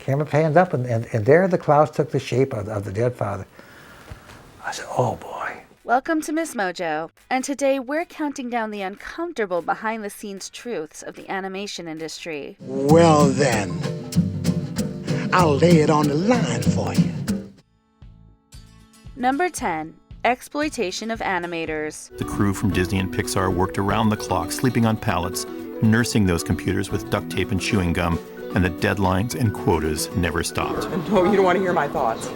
camera pans up, and there the clouds took the shape of the dead father. I said, oh boy. Welcome to MsMojo, and today we're counting down the uncomfortable behind-the-scenes truths of the animation industry. Well then, I'll lay it on the line for you. Number 10. Exploitation of animators. The crew from Disney and Pixar worked around the clock, sleeping on pallets, nursing those computers with duct tape and chewing gum, and the deadlines and quotas never stopped. No, you don't want to hear my thoughts.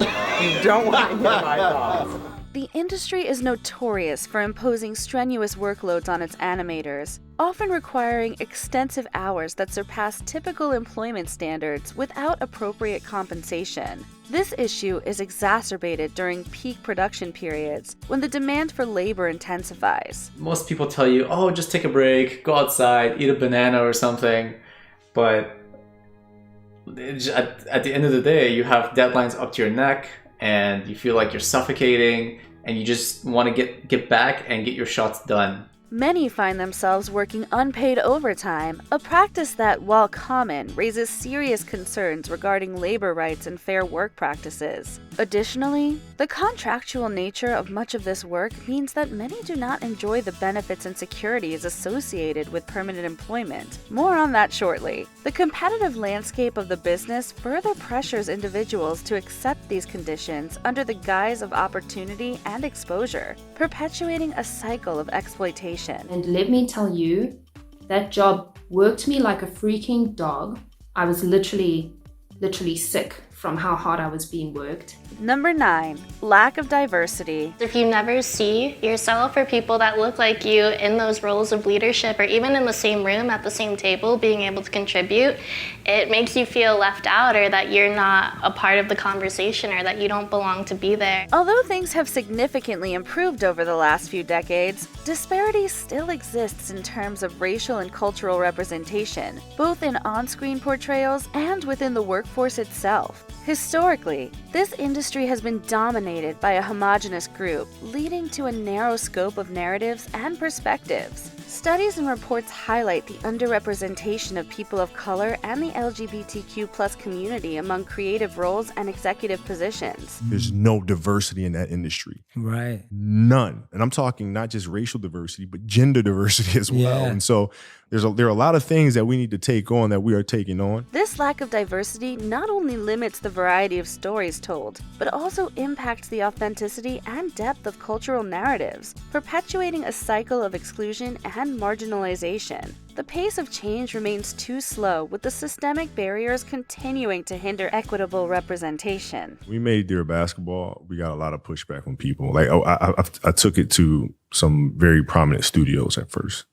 You don't want to hear my thoughts. The industry is notorious for imposing strenuous workloads on its animators, often requiring extensive hours that surpass typical employment standards without appropriate compensation. This issue is exacerbated during peak production periods when the demand for labor intensifies. Most people tell you, oh, just take a break, go outside, eat a banana or something, but at the end of the day, you have deadlines up to your neck, and you feel like you're suffocating, and you just want to get back and get your shots done. Many find themselves working unpaid overtime, a practice that, while common, raises serious concerns regarding labor rights and fair work practices. Additionally, the contractual nature of much of this work means that many do not enjoy the benefits and securities associated with permanent employment. More on that shortly. The competitive landscape of the business further pressures individuals to accept these conditions under the guise of opportunity and exposure, perpetuating a cycle of exploitation. And let me tell you, that job worked me like a freaking dog. I was literally sick from how hard I was being worked. Number 9. Lack of diversity. If you never see yourself or people that look like you in those roles of leadership or even in the same room at the same table being able to contribute, it makes you feel left out or that you're not a part of the conversation or that you don't belong to be there. Although things have significantly improved over the last few decades, disparity still exists in terms of racial and cultural representation, both in on-screen portrayals and within the workforce itself. Historically, this industry has been dominated by a homogeneous group, leading to a narrow scope of narratives and perspectives. Studies and reports highlight the underrepresentation of people of color and the LGBTQ+ community among creative roles and executive positions. There's no diversity in that industry. Right. None. And I'm talking not just racial diversity, but gender diversity as well. Yeah. And so there are a lot of things that we need to take on that we are taking on. This lack of diversity not only limits the variety of stories told, but also impacts the authenticity and depth of cultural narratives, perpetuating a cycle of exclusion and marginalization. The pace of change remains too slow, with the systemic barriers continuing to hinder equitable representation. We made Dear Basketball. We got a lot of pushback from people. Like, I took it to some very prominent studios at first,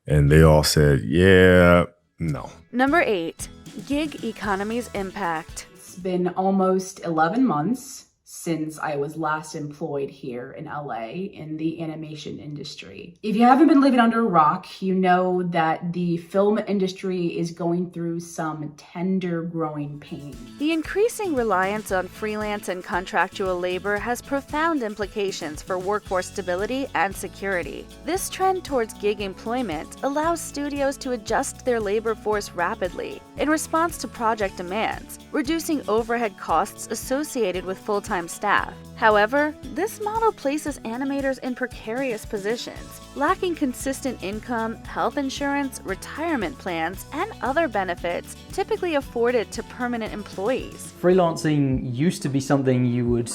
and they all said, yeah, no. Number 8. Gig economy's impact. It's been almost 11 months since I was last employed here in LA in the animation industry. If you haven't been living under a rock, you know that the film industry is going through some tender growing pains. The increasing reliance on freelance and contractual labor has profound implications for workforce stability and security. This trend towards gig employment allows studios to adjust their labor force rapidly in response to project demands, reducing overhead costs associated with full-time staff. However, this model places animators in precarious positions, lacking consistent income, health insurance, retirement plans, and other benefits typically afforded to permanent employees. Freelancing used to be something you would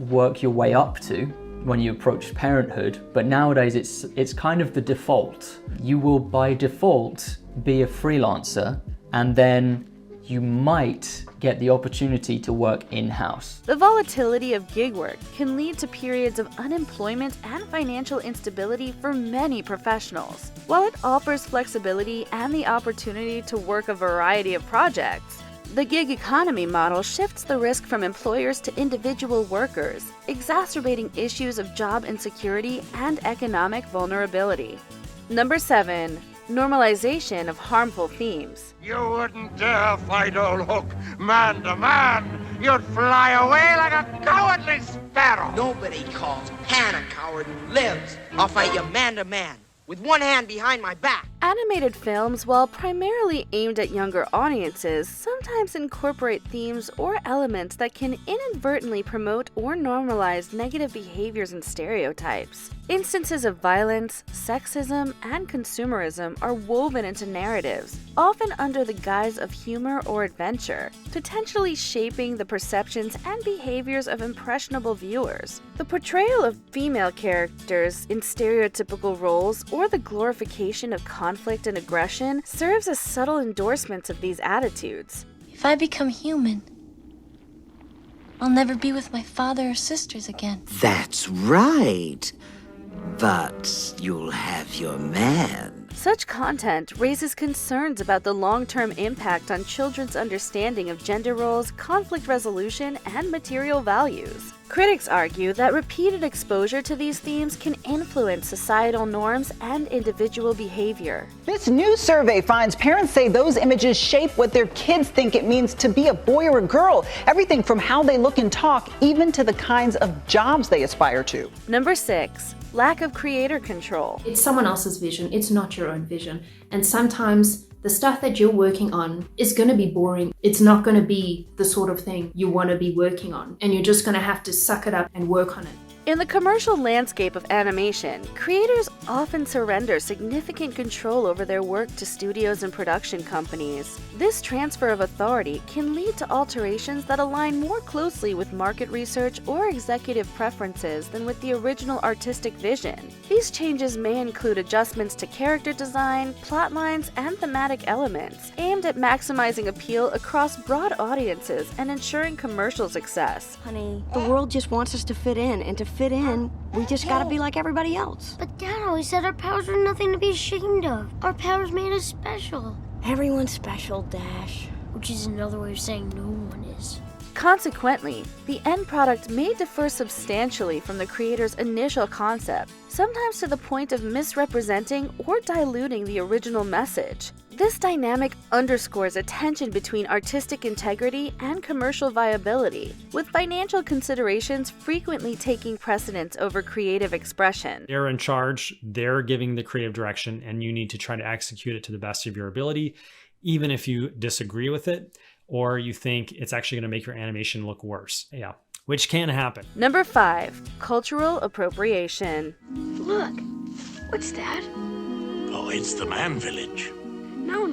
work your way up to when you approached parenthood, but nowadays it's kind of the default. You will by default be a freelancer, and then you might get the opportunity to work in-house. The volatility of gig work can lead to periods of unemployment and financial instability for many professionals. While it offers flexibility and the opportunity to work a variety of projects, the gig economy model shifts the risk from employers to individual workers, exacerbating issues of job insecurity and economic vulnerability. Number 7. Normalization of harmful themes. You wouldn't dare fight old Hook man to man. You'd fly away like a cowardly sparrow. Nobody calls Han a coward who lives. I'll fight you man to man with one hand behind my back. Animated films, while primarily aimed at younger audiences, sometimes incorporate themes or elements that can inadvertently promote or normalize negative behaviors and stereotypes. Instances of violence, sexism, and consumerism are woven into narratives, often under the guise of humor or adventure, potentially shaping the perceptions and behaviors of impressionable viewers. The portrayal of female characters in stereotypical roles or the glorification of conflict and aggression serves as subtle endorsements of these attitudes. If I become human, I'll never be with my father or sisters again. That's right. But you'll have your man. Such content raises concerns about the long-term impact on children's understanding of gender roles, conflict resolution, and material values. Critics argue that repeated exposure to these themes can influence societal norms and individual behavior. This new survey finds parents say those images shape what their kids think it means to be a boy or a girl. Everything from how they look and talk, even to the kinds of jobs they aspire to. Number 6. Lack of creator control. It's someone else's vision, it's not your own vision. And sometimes the stuff that you're working on is going to be boring. It's not going to be the sort of thing you want to be working on. And you're just going to have to suck it up and work on it. In the commercial landscape of animation, creators often surrender significant control over their work to studios and production companies. This transfer of authority can lead to alterations that align more closely with market research or executive preferences than with the original artistic vision. These changes may include adjustments to character design, plot lines, and thematic elements, aimed at maximizing appeal across broad audiences and ensuring commercial success. Honey, the world just wants us to fit in, and to fit in, we just gotta be like everybody else. But Dad always said our powers were nothing to be ashamed of. Our powers made us special. Everyone's special, Dash. Which is another way of saying no one is. Consequently, the end product may differ substantially from the creator's initial concept, sometimes to the point of misrepresenting or diluting the original message. This dynamic underscores a tension between artistic integrity and commercial viability, with financial considerations frequently taking precedence over creative expression. They're in charge, they're giving the creative direction, and you need to try to execute it to the best of your ability, even if you disagree with it, or you think it's actually going to make your animation look worse. Yeah, which can happen. Number 5. Cultural appropriation. Look, what's that? Oh, it's the man village.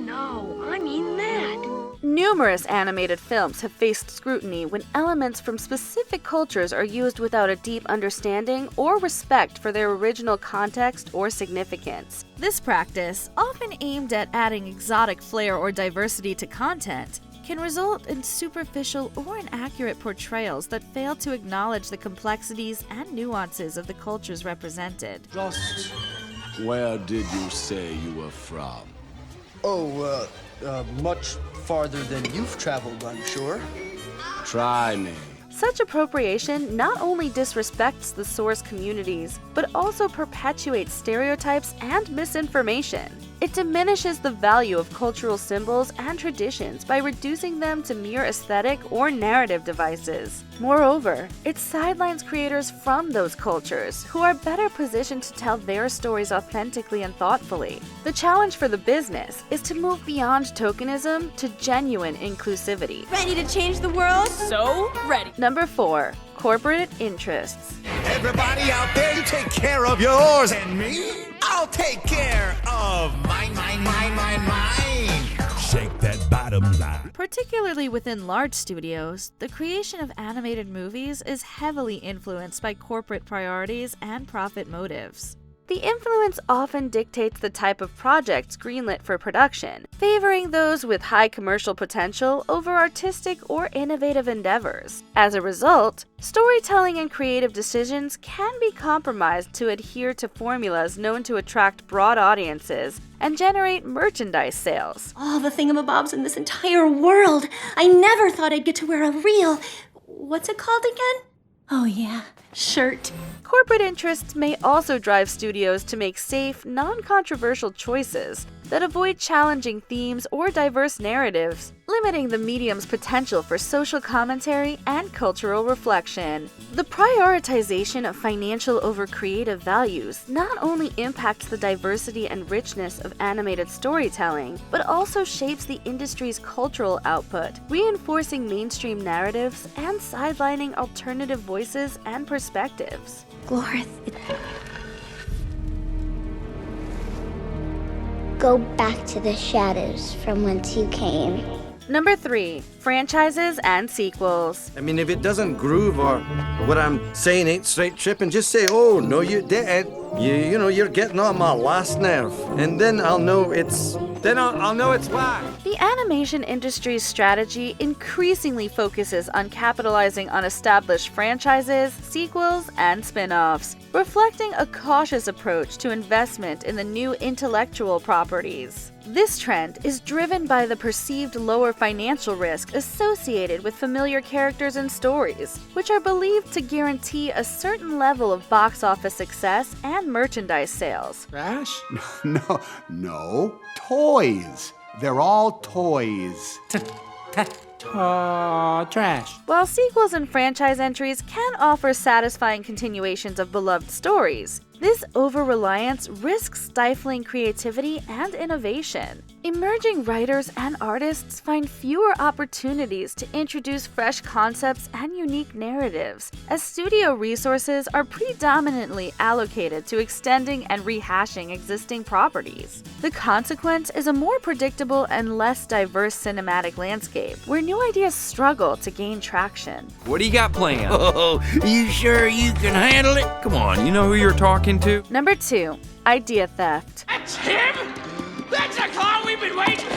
No, I mean that. Numerous animated films have faced scrutiny when elements from specific cultures are used without a deep understanding or respect for their original context or significance. This practice, often aimed at adding exotic flair or diversity to content, can result in superficial or inaccurate portrayals that fail to acknowledge the complexities and nuances of the cultures represented. Just where did you say you were from? Oh, much farther than you've traveled, I'm sure. Try me. Such appropriation not only disrespects the source communities, but also perpetuates stereotypes and misinformation. It diminishes the value of cultural symbols and traditions by reducing them to mere aesthetic or narrative devices. Moreover, it sidelines creators from those cultures who are better positioned to tell their stories authentically and thoughtfully. The challenge for the business is to move beyond tokenism to genuine inclusivity. Ready to change the world? So ready. Number 4. Corporate interests. Everybody out there, you take care of yours, and me, I'll take care of mine. Shake that bottom line. Particularly within large studios, the creation of animated movies is heavily influenced by corporate priorities and profit motives. The influence often dictates the type of projects greenlit for production, favoring those with high commercial potential over artistic or innovative endeavors. As a result, storytelling and creative decisions can be compromised to adhere to formulas known to attract broad audiences and generate merchandise sales. All the thingamabobs in this entire world. I never thought I'd get to wear a real... what's it called again? Oh yeah, shirt. Corporate interests may also drive studios to make safe, non-controversial choices, that avoid challenging themes or diverse narratives, limiting the medium's potential for social commentary and cultural reflection. The prioritization of financial over creative values not only impacts the diversity and richness of animated storytelling, but also shapes the industry's cultural output, reinforcing mainstream narratives and sidelining alternative voices and perspectives. Glorith, go back to the shadows from whence you came. Number 3. Franchises and sequels. I mean, if it doesn't groove or what I'm saying ain't straight tripping, just say, oh, no, you didn't. You know, you're getting on my last nerve. And then I'll know it's whack. The animation industry's strategy increasingly focuses on capitalizing on established franchises, sequels, and spin-offs, reflecting a cautious approach to investment in the new intellectual properties. This trend is driven by the perceived lower financial risk associated with familiar characters and stories, which are believed to guarantee a certain level of box office success and merchandise sales. Trash? No. Toys. They're all toys. Trash. While sequels and franchise entries can offer satisfying continuations of beloved stories, this over-reliance risks stifling creativity and innovation. Emerging writers and artists find fewer opportunities to introduce fresh concepts and unique narratives, as studio resources are predominantly allocated to extending and rehashing existing properties. The consequence is a more predictable and less diverse cinematic landscape, where new ideas struggle to gain traction. What do you got planned? Oh, you sure you can handle it? Come on, you know who you're talking to? Number 2. Idea theft. That's him! That's the clown we've been waiting for!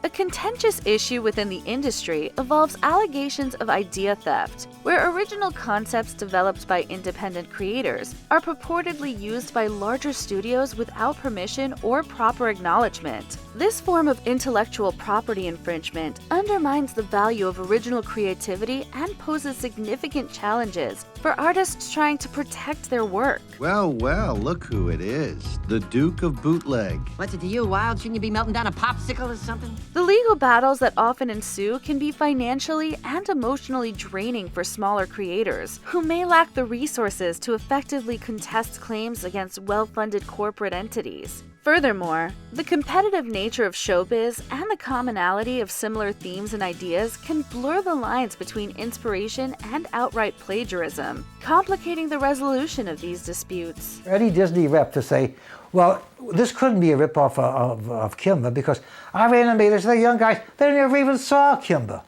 A contentious issue within the industry involves allegations of idea theft, where original concepts developed by independent creators are purportedly used by larger studios without permission or proper acknowledgement. This form of intellectual property infringement undermines the value of original creativity and poses significant challenges for artists trying to protect their work. Well, look who it is. The Duke of Bootleg. What's it to you, Wild? Shouldn't you be melting down a popsicle or something? The legal battles that often ensue can be financially and emotionally draining for smaller creators, who may lack the resources to effectively contest claims against well-funded corporate entities. Furthermore, the competitive nature of showbiz and the commonality of similar themes and ideas can blur the lines between inspiration and outright plagiarism, complicating the resolution of these disputes. Any Disney rep to say, well, this couldn't be a ripoff of Kimba because our animators, they're young guys, they never even saw Kimba.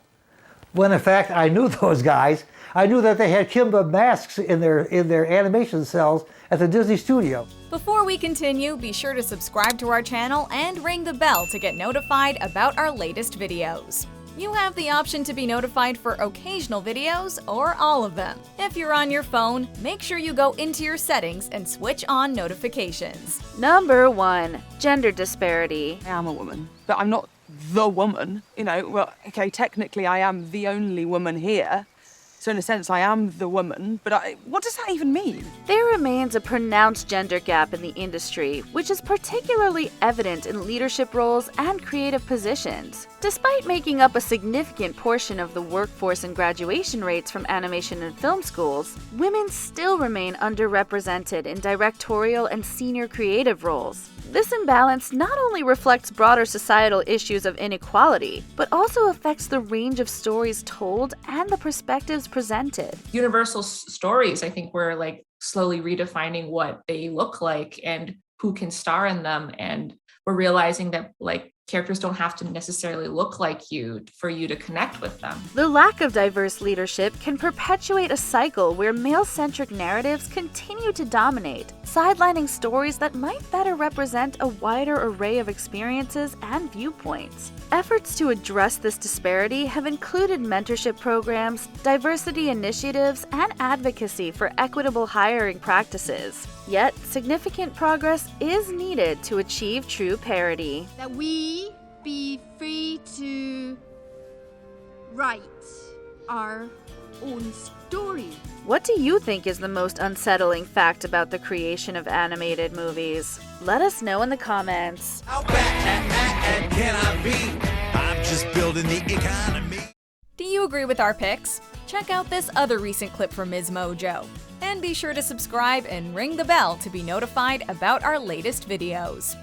When in fact, I knew those guys. I knew that they had Kimba masks in their animation cells at the Disney studio. Before we continue, be sure to subscribe to our channel and ring the bell to get notified about our latest videos. You have the option to be notified for occasional videos or all of them. If you're on your phone, make sure you go into your settings and switch on notifications. Number 1. Gender disparity. I am a woman, but I'm not the woman. You know, well, okay, technically I am the only woman here. So in a sense, I am the woman, but what does that even mean? There remains a pronounced gender gap in the industry, which is particularly evident in leadership roles and creative positions. Despite making up a significant portion of the workforce and graduation rates from animation and film schools, women still remain underrepresented in directorial and senior creative roles. This imbalance not only reflects broader societal issues of inequality, but also affects the range of stories told and the perspectives presented. Universal stories, I think we're like slowly redefining what they look like and who can star in them. And we're realizing that like characters don't have to necessarily look like you for you to connect with them. The lack of diverse leadership can perpetuate a cycle where male-centric narratives continue to dominate, sidelining stories that might better represent a wider array of experiences and viewpoints. Efforts to address this disparity have included mentorship programs, diversity initiatives, and advocacy for equitable hiring practices. Yet, significant progress is needed to achieve true parity. That we be free to write our own story. What do you think is the most unsettling fact about the creation of animated movies? Let us know in the comments. How bad and can I be? I'm just building the economy. Do you agree with our picks? Check out this other recent clip from MsMojo. And be sure to subscribe and ring the bell to be notified about our latest videos.